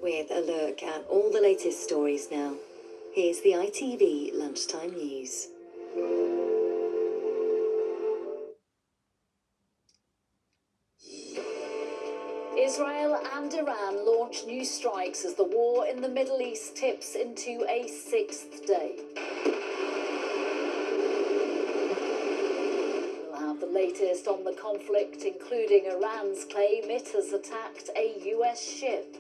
with a look at all the latest stories now. Here's the ITV Lunchtime News. Israel and Iran launch new strikes as the war in the Middle East tips into a sixth day. We'll have the latest on the conflict, including Iran's claim it has attacked a US ship.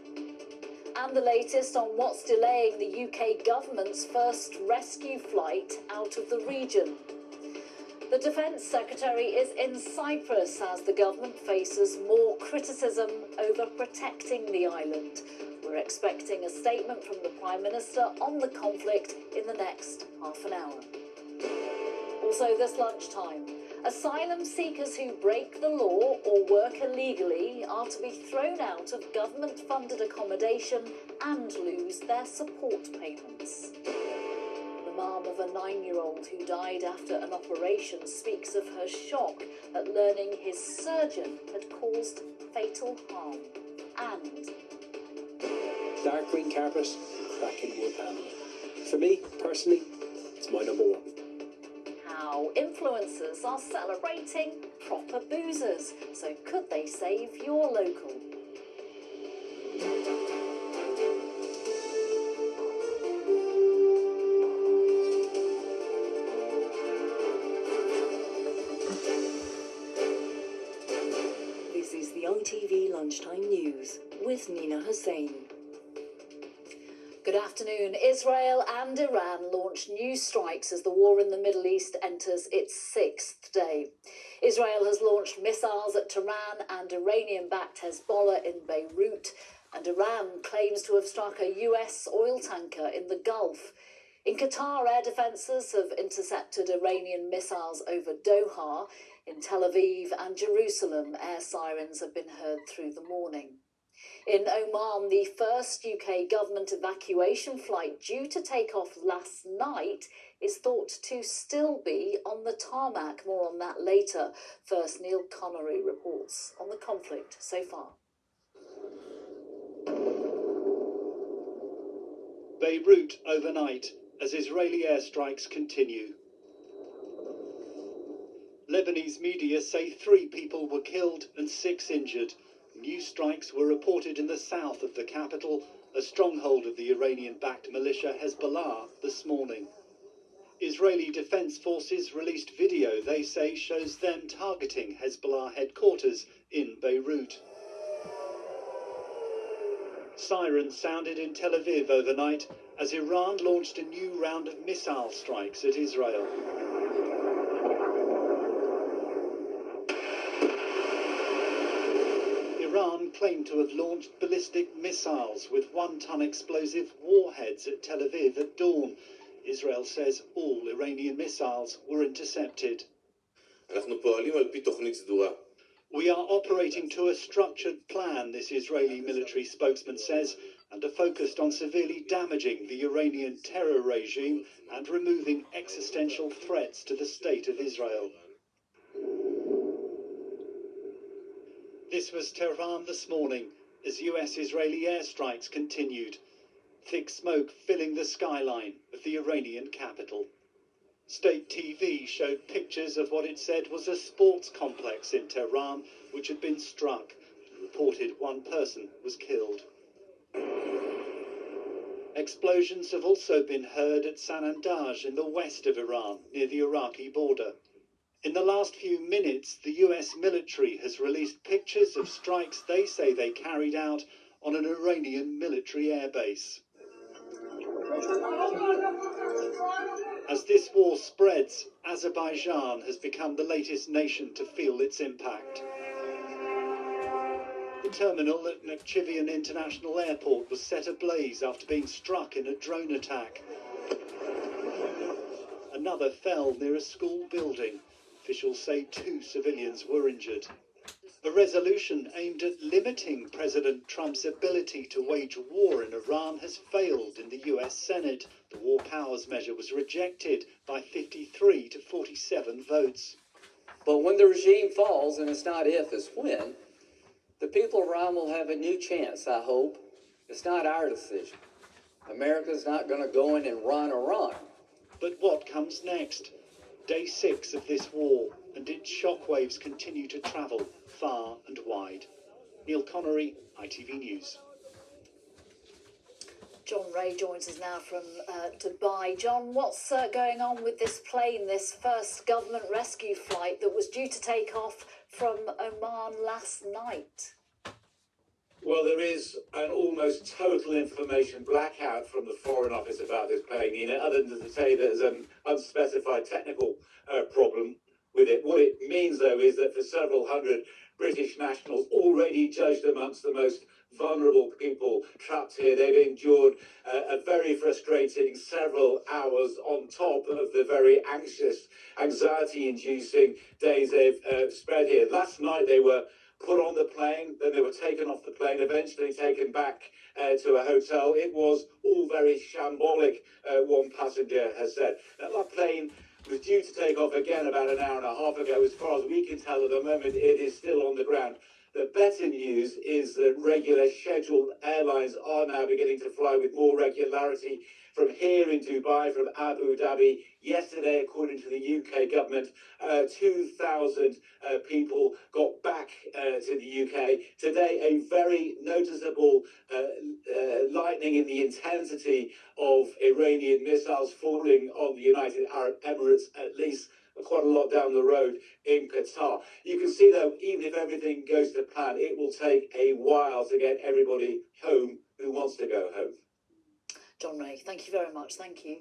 And the latest on what's delaying the UK government's first rescue flight out of the region. The Defence Secretary is in Cyprus as the government faces more criticism over protecting the island. We're expecting a statement from the Prime Minister on the conflict in the next half an hour. Also this lunchtime, asylum seekers who break the law or work illegally are to be thrown out of government-funded accommodation and lose their support payments. The mum of a 9-year-old who died after an operation speaks of her shock at learning his surgeon had caused fatal harm. And dark green carpet, cracking wood panelling. For me, personally, it's my number one. How influencers are celebrating proper boozers. So could they save your local? This is the ITV Lunchtime News with Nina Hossain. Good afternoon. Israel and Iran launch new strikes as the war in the Middle East enters its sixth day. Israel has launched missiles at Tehran and Iranian-backed Hezbollah in Beirut, and Iran claims to have struck a US oil tanker in the Gulf. In Qatar, air defences have intercepted Iranian missiles over Doha. In Tel Aviv and Jerusalem, air sirens have been heard through the morning. In Oman, the first UK government evacuation flight due to take off last night is thought to still be on the tarmac. More on that later. First, Neil Connery reports on the conflict so far. Beirut overnight as Israeli airstrikes continue. Lebanese media say 3 people were killed and 6 injured. New strikes were reported in the south of the capital, a stronghold of the Iranian-backed militia Hezbollah, this morning. Israeli defense forces released video they say shows them targeting Hezbollah headquarters in Beirut. Sirens sounded in Tel Aviv overnight as Iran launched a new round of missile strikes at Israel. Iran claimed to have launched ballistic missiles with 1-ton explosive warheads at Tel Aviv at dawn. Israel says all Iranian missiles were intercepted. We are operating to a structured plan, this Israeli military spokesman says, and are focused on severely damaging the Iranian terror regime and removing existential threats to the state of Israel. This was Tehran this morning as US-Israeli airstrikes continued. Thick smoke filling the skyline of the Iranian capital. State TV showed pictures of what it said was a sports complex in Tehran which had been struck. It reported 1 person was killed. Explosions have also been heard at Sanandaj in the west of Iran, near the Iraqi border. In the last few minutes, the US military has released pictures of strikes they say they carried out on an Iranian military airbase. As this war spreads, Azerbaijan has become the latest nation to feel its impact. The terminal at Nakhchivan International Airport was set ablaze after being struck in a drone attack. Another fell near a school building. Officials say 2 civilians were injured. A resolution aimed at limiting President Trump's ability to wage war in Iran has failed in the US Senate. The War Powers measure was rejected by 53 to 47 votes. But when the regime falls, and it's not if, it's when, the people of Iran will have a new chance, I hope, It's not our decision. America's not going to go in and run Iran. But what comes next? Day 6 of this war, and its shockwaves continue to travel far and wide. Neil Connery, ITV News. John Ray joins us now from Dubai. John, what's going on with this plane, this first government rescue flight that was due to take off from Oman last night? Well, there is an almost total information blackout from the Foreign Office about this plane, Nina, other than to say there's an unspecified technical problem with it. What it means, though, is that for several hundred British nationals, already judged amongst the most vulnerable people trapped here, they've endured a very frustrating several hours on top of the very anxious, anxiety-inducing days they've spent here. Last night they were put on the plane, then they were taken off the plane, eventually taken back to a hotel. It was all very shambolic, one passenger has said. Now, that plane was due to take off again about an hour and a half ago. As far as we can tell at the moment, it is still on the ground. The better news is that regular scheduled airlines are now beginning to fly with more regularity from here in Dubai, from Abu Dhabi. Yesterday, according to the UK government, 2,000 people got back to the UK. Today, a very noticeable lightening in the intensity of Iranian missiles falling on the United Arab Emirates, at least quite a lot down the road in Qatar. You can see, though, even if everything goes to plan, it will take a while to get everybody home who wants to go home. John Ray, thank you very much. Thank you.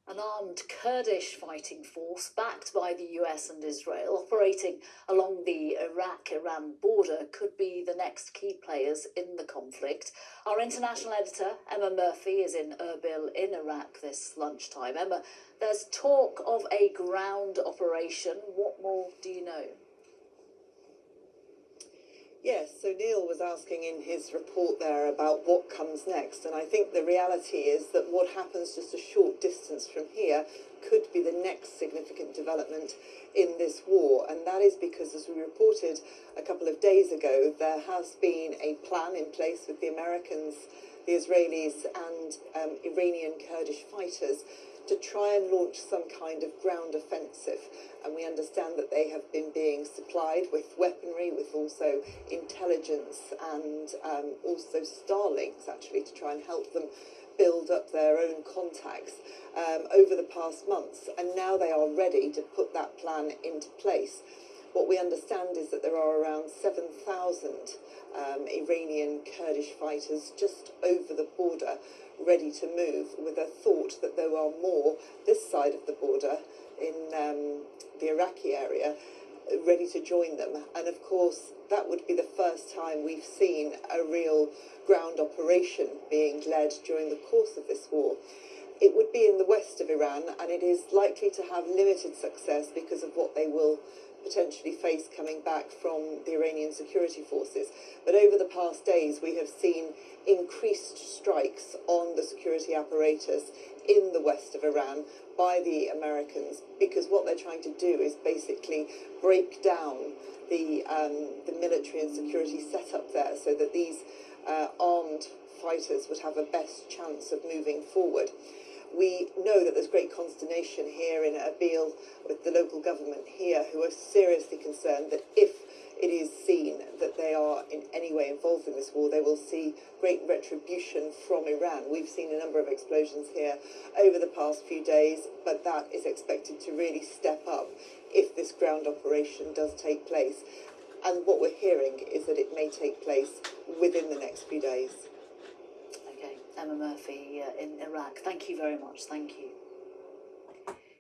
An armed Kurdish fighting force backed by the US and Israel operating along the Iraq-Iran border could be the next key players in the conflict. Our international editor, Emma Murphy, is in Erbil in Iraq this lunchtime. Emma, there's talk of a ground operation. What more do you know? Yes, so Neil was asking in his report there about what comes next, and I think the reality is that what happens just a short distance from here could be the next significant development in this war, and that is because, as we reported a couple of days ago, there has been a plan in place with the Americans, the Israelis and Iranian Kurdish fighters to try and launch some kind of ground offensive. And we understand that they have been being supplied with weaponry, with also intelligence and also Starlinks, actually, to try and help them build up their own contacts over the past months. And now they are ready to put that plan into place. What we understand is that there are around 7,000 Iranian Kurdish fighters just over the border, ready to move, with a thought that there are more this side of the border in the Iraqi area ready to join them. And of course that would be the first time we've seen a real ground operation being led during the course of this war. It would be in the west of Iran, and it is likely to have limited success because of what they will potentially face coming back from the Iranian security forces. But over the past days, we have seen increased strikes on the security apparatus in the west of Iran by the Americans, because what they're trying to do is basically break down the military and security setup there, so that these armed fighters would have a best chance of moving forward. We know that there's great consternation here in Erbil with the local government here, who are seriously concerned that if it is seen that they are in any way involved in this war, they will see great retribution from Iran. We've seen a number of explosions here over the past few days, but that is expected to really step up if this ground operation does take place. And what we're hearing is that it may take place within the next few days. Emma Murphy in Iraq. Thank you very much. Thank you.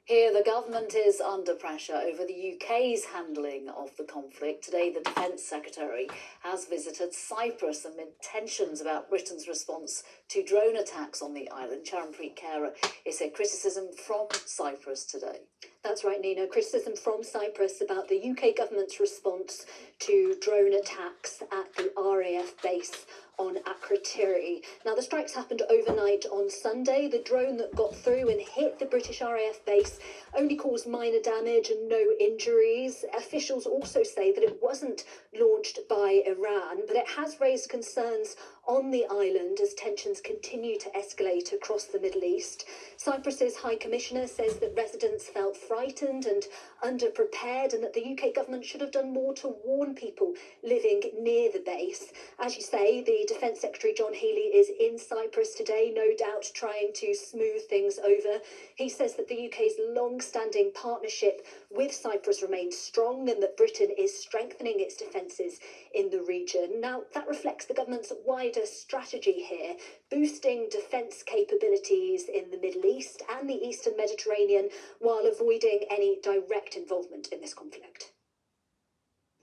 Here, the government is under pressure over the UK's handling of the conflict. Today, the Defence Secretary has visited Cyprus amid tensions about Britain's response to drone attacks on the island. Charanpreet Kaur is a criticism from Cyprus today. That's right, Nina. Criticism from Cyprus about the UK government's response to drone attacks at the RAF base on Akritis artillery. Now, the strikes happened overnight on Sunday. The drone that got through and hit the British RAF base only caused minor damage and no injuries. Officials also say that it wasn't launched by Iran, but it has raised concerns on the island as tensions continue to escalate across the Middle East. Cyprus's High Commissioner says that residents felt frightened and underprepared, and that the UK government should have done more to warn people living near the base. As you say, the Defence Secretary John Healey is in Cyprus today, no doubt trying to smooth things over. He says that the UK's long-standing partnership with Cyprus remains strong and that Britain is strengthening its defences in the region. Now, that reflects the government's wider strategy here, boosting defence capabilities in the Middle East and the Eastern Mediterranean while avoiding any direct involvement in this conflict.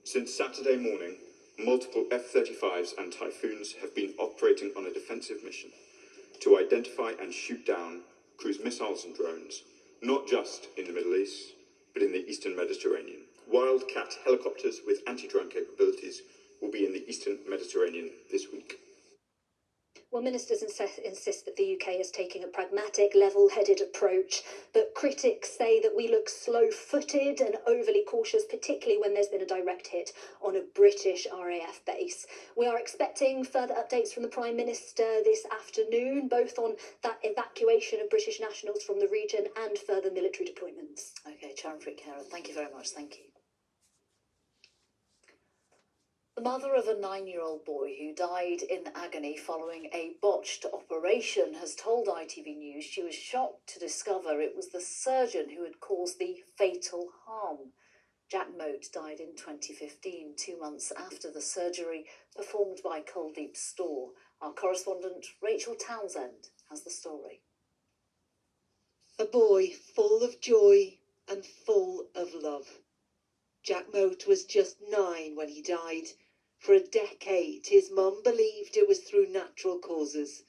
Since Saturday morning, multiple F-35s and Typhoons have been operating on a defensive mission to identify and shoot down cruise missiles and drones, not just in the Middle East, but in the Eastern Mediterranean. Wildcat helicopters with anti-drone capabilities will be in the Eastern Mediterranean this week. Well, ministers insist that the UK is taking a pragmatic, level-headed approach, but critics say that we look slow-footed and overly cautious, particularly when there's been a direct hit on a British RAF base. We are expecting further updates from the Prime Minister this afternoon, both on that evacuation of British nationals from the region and further military deployments. OK, Charon Frick-Hara, thank you very much. Thank you. The mother of a 9-year-old boy who died in agony following a botched operation has told ITV News she was shocked to discover it was the surgeon who had caused the fatal harm. Jack Moat died in 2015, 2 months after the surgery performed by Kuldeep Store. Our correspondent Rachel Townsend has the story. A boy full of joy and full of love. Jack Moat was just 9 when he died. For a decade, his mum believed it was through natural causes.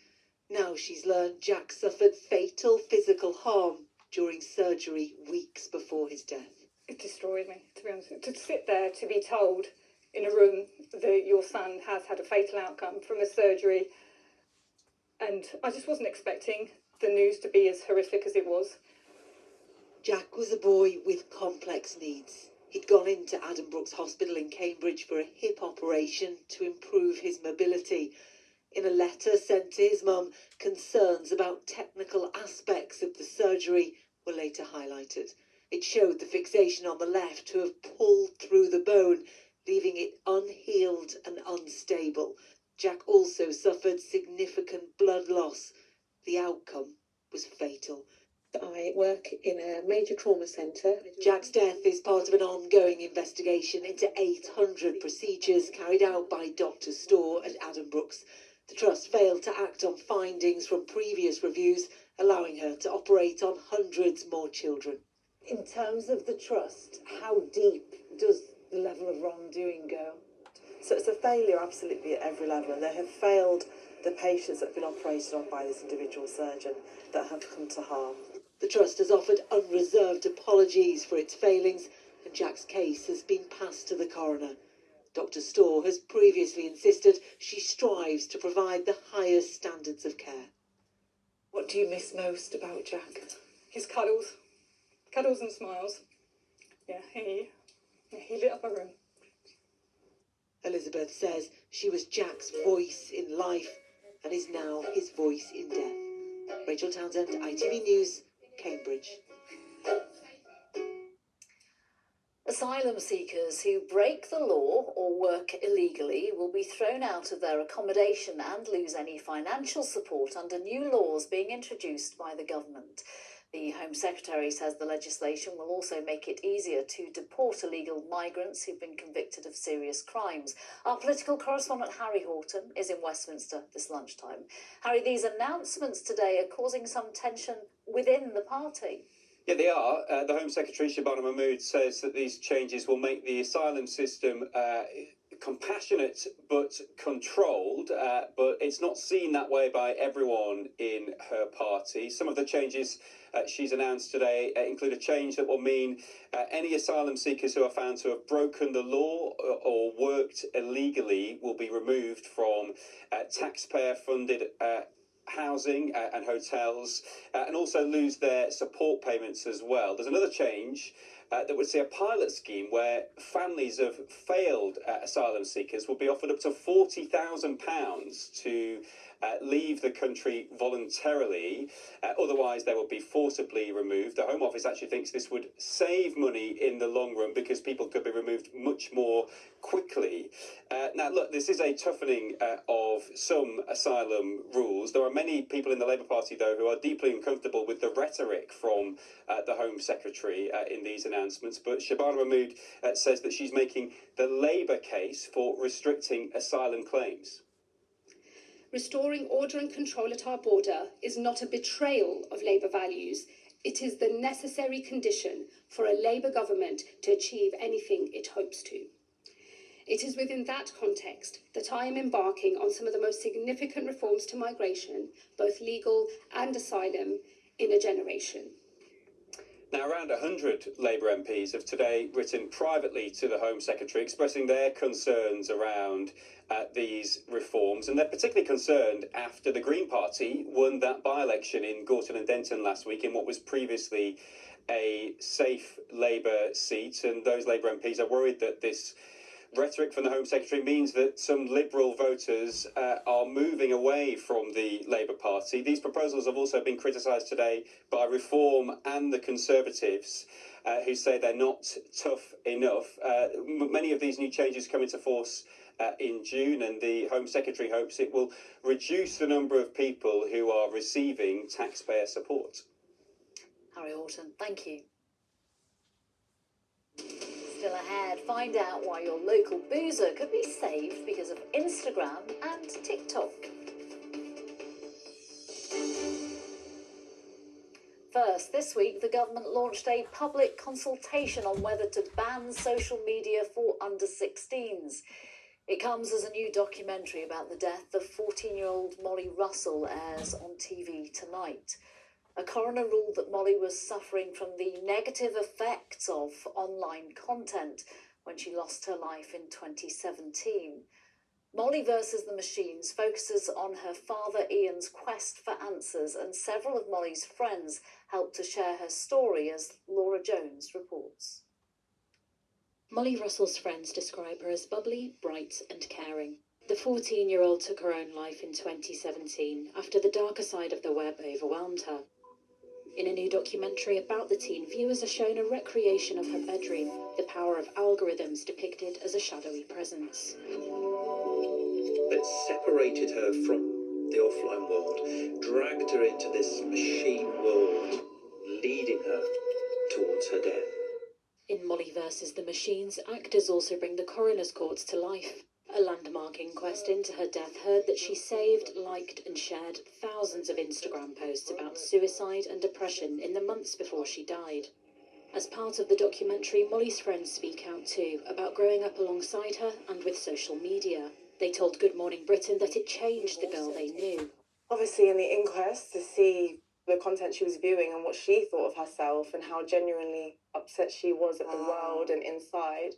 Now she's learned Jack suffered fatal physical harm during surgery weeks before his death. It destroyed me, to be honest. To sit there, to be told in a room that your son has had a fatal outcome from a surgery, and I just wasn't expecting the news to be as horrific as it was. Jack was a boy with complex needs. He'd gone into Addenbrooke's Hospital in Cambridge for a hip operation to improve his mobility. In a letter sent to his mum, concerns about technical aspects of the surgery were later highlighted. It showed the fixation on the left to have pulled through the bone, leaving it unhealed and unstable. Jack also suffered significant blood loss. The outcome was fatal. I work in a major trauma centre. Jack's death is part of an ongoing investigation into 800 procedures carried out by Dr. Store at Addenbrooke's. The Trust failed to act on findings from previous reviews, allowing her to operate on hundreds more children. In terms of the Trust, how deep does the level of wrongdoing go? So it's a failure absolutely at every level, and they have failed the patients that have been operated on by this individual surgeon that have come to harm. The Trust has offered unreserved apologies for its failings, and Jack's case has been passed to the coroner. Dr. Store has previously insisted she strives to provide the highest standards of care. What do you miss most about Jack? His cuddles and smiles. Yeah, he lit up a room. Elizabeth says she was Jack's voice in life and is now his voice in death. Rachel Townsend, ITV News, Cambridge. Asylum seekers who break the law or work illegally will be thrown out of their accommodation and lose any financial support under new laws being introduced by the government. The Home Secretary says the legislation will also make it easier to deport illegal migrants who've been convicted of serious crimes. Our political correspondent Harry Horton is in Westminster this lunchtime. Harry, these announcements today are causing some tension within the party. Yeah, they are. The Home Secretary, Shabana Mahmood, says that these changes will make the asylum system compassionate but controlled, but it's not seen that way by everyone in her party. Some of the changes she's announced today include a change that will mean any asylum seekers who are found to have broken the law or worked illegally will be removed from taxpayer-funded housing and hotels, and also lose their support payments as well. There's another change that would see a pilot scheme where families of failed asylum seekers will be offered up to £40,000 to leave the country voluntarily. Otherwise, they will be forcibly removed. The Home Office actually thinks this would save money in the long run because people could be removed much more quickly. Now, look, this is a toughening of some asylum rules. There are many people in the Labour Party, though, who are deeply uncomfortable with the rhetoric from the Home Secretary in these announcements. But Shabana Mahmood says that she's making the Labour case for restricting asylum claims. Restoring order and control at our border is not a betrayal of Labour values. It is the necessary condition for a Labour government to achieve anything it hopes to. It is within that context that I am embarking on some of the most significant reforms to migration, both legal and asylum, in a generation. Now, around 100 Labour MPs have today written privately to the Home Secretary expressing their concerns around these reforms, and they're particularly concerned after the Green Party won that by-election in Gorton and Denton last week in what was previously a safe Labour seat, and those Labour MPs are worried that this rhetoric from the Home Secretary means that some Liberal voters are moving away from the Labour Party. These proposals have also been criticised today by Reform and the Conservatives, who say they're not tough enough. Many of these new changes come into force in June, and the Home Secretary hopes it will reduce the number of people who are receiving taxpayer support. Harry Horton, thank you. Still ahead, find out why your local boozer could be saved because of Instagram and TikTok. First, this week the government launched a public consultation on whether to ban social media for under-16s. It comes as a new documentary about the death of 14-year-old Molly Russell airs on TV tonight. A coroner ruled that Molly was suffering from the negative effects of online content when she lost her life in 2017. Molly versus the Machines focuses on her father Ian's quest for answers, and several of Molly's friends helped to share her story, as Laura Jones reports. Molly Russell's friends describe her as bubbly, bright and caring. The 14-year-old took her own life in 2017 after the darker side of the web overwhelmed her. In a new documentary about the teen, viewers are shown a recreation of her bedroom, the power of algorithms depicted as a shadowy presence. That separated her from the offline world, dragged her into this machine world, leading her towards her death. In Molly versus the Machines, actors also bring the coroner's courts to life. A landmark inquest into her death heard that she saved, liked and shared thousands of Instagram posts about suicide and depression in the months before she died. As part of the documentary, Molly's friends speak out too about growing up alongside her and with social media. They told Good Morning Britain that it changed the girl they knew. Obviously in the inquest, to see the content she was viewing and what she thought of herself and how genuinely upset she was at the world and inside,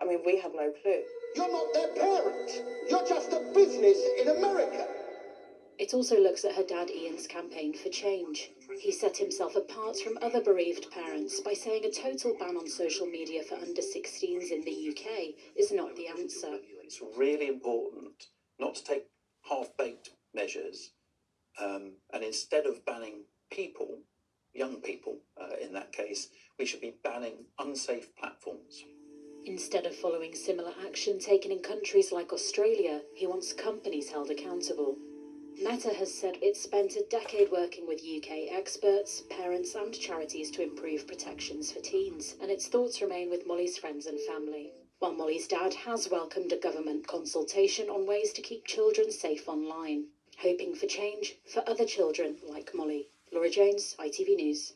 I mean, we had no clue. You're not their parent. You're just a business in America. It also looks at her dad Ian's campaign for change. He set himself apart from other bereaved parents by saying a total ban on social media for under-16s in the UK is not the answer. It's really important not to take half-baked measures, and instead of banning people, young people in that case, we should be banning unsafe platforms. Instead of following similar action taken in countries like Australia, he wants companies held accountable. Meta has said it's spent a decade working with UK experts, parents and charities to improve protections for teens, and its thoughts remain with Molly's friends and family. While Molly's dad has welcomed a government consultation on ways to keep children safe online, hoping for change for other children like Molly. Laura Jones, ITV News.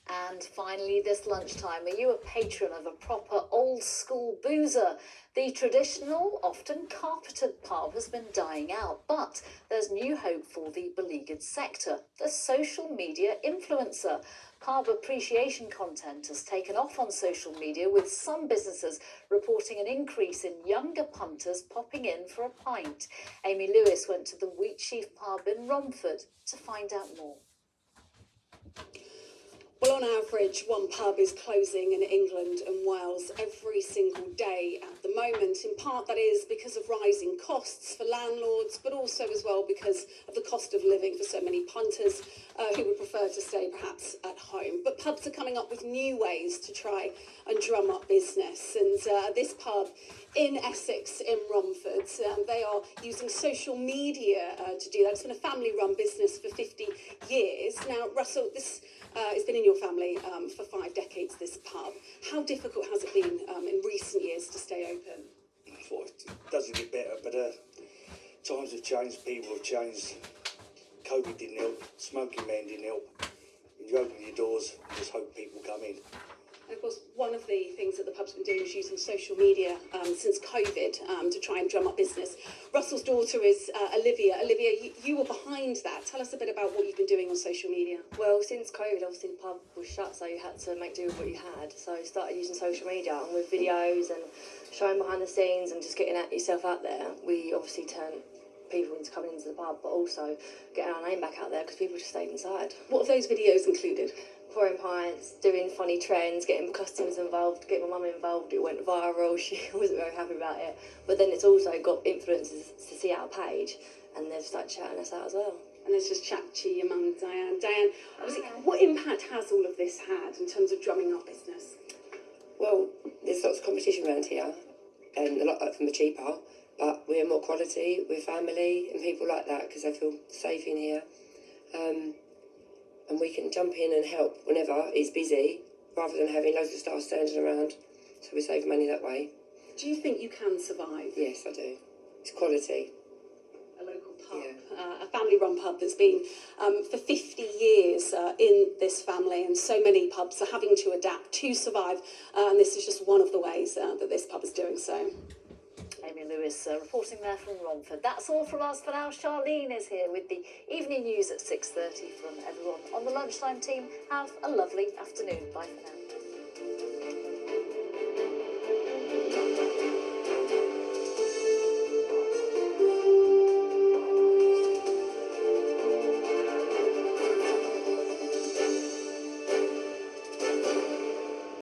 And finally, this lunchtime, are you a patron of a proper old school boozer? The traditional, often carpeted pub has been dying out, but there's new hope for the beleaguered sector, the social media influencer. Pub appreciation content has taken off on social media, with some businesses reporting an increase in younger punters popping in for a pint. Amy Lewis went to the Wheatsheaf pub in Romford to find out more. Well, on average, one pub is closing in England and Wales every single day at the moment. In part, that is because of rising costs for landlords, but also as well because of the cost of living for so many punters who would prefer to stay perhaps at home. But pubs are coming up with new ways to try and drum up business. And this pub in Essex, in Romford, they are using social media to do that. It's been a family-run business for 50 years. Now, Russell, this it's been in your family for 5 decades, this pub. How difficult has it been in recent years to stay open? Well, it doesn't get better, but times have changed, people have changed. COVID didn't help, smoking ban didn't help. You open your doors, you just hope people come in. And of course, one of the things that the pub's been doing is using social media since COVID to try and drum up business. Russell's daughter is Olivia. Olivia, you were behind that. Tell us a bit about what you've been doing on social media. Well, since COVID, obviously the pub was shut, so you had to make do with what you had. So I started using social media, and with videos and showing behind the scenes and just getting yourself out there, we obviously turned people into coming into the pub, but also getting our name back out there because people just stayed inside. What have those videos included? Pouring pints, doing funny trends, getting customers involved, getting my mum involved. It went viral. She wasn't very happy about it. But then it's also got influencers to see our page, and they've started shouting us out as well. And let's just chat to your mum, Diane. Diane, obviously, what impact has all of this had in terms of drumming up business? Well, there's lots of competition around here, and a lot from the cheaper, but we're more quality, we're family, and people like that because they feel safe in here. And we can jump in and help whenever it's busy, rather than having loads of staff standing around, so we save money that way. Do you think you can survive? Yes, I do. It's quality. A local pub, a family-run pub that's been for 50 years in this family, and so many pubs are having to adapt to survive, and this is just one of the ways that this pub is doing so. Amy Lewis reporting there from Romford. That's all from us for now. Charlene is here with the evening news at 6:30 from everyone on the Lunchtime team. Have a lovely afternoon. Bye for now.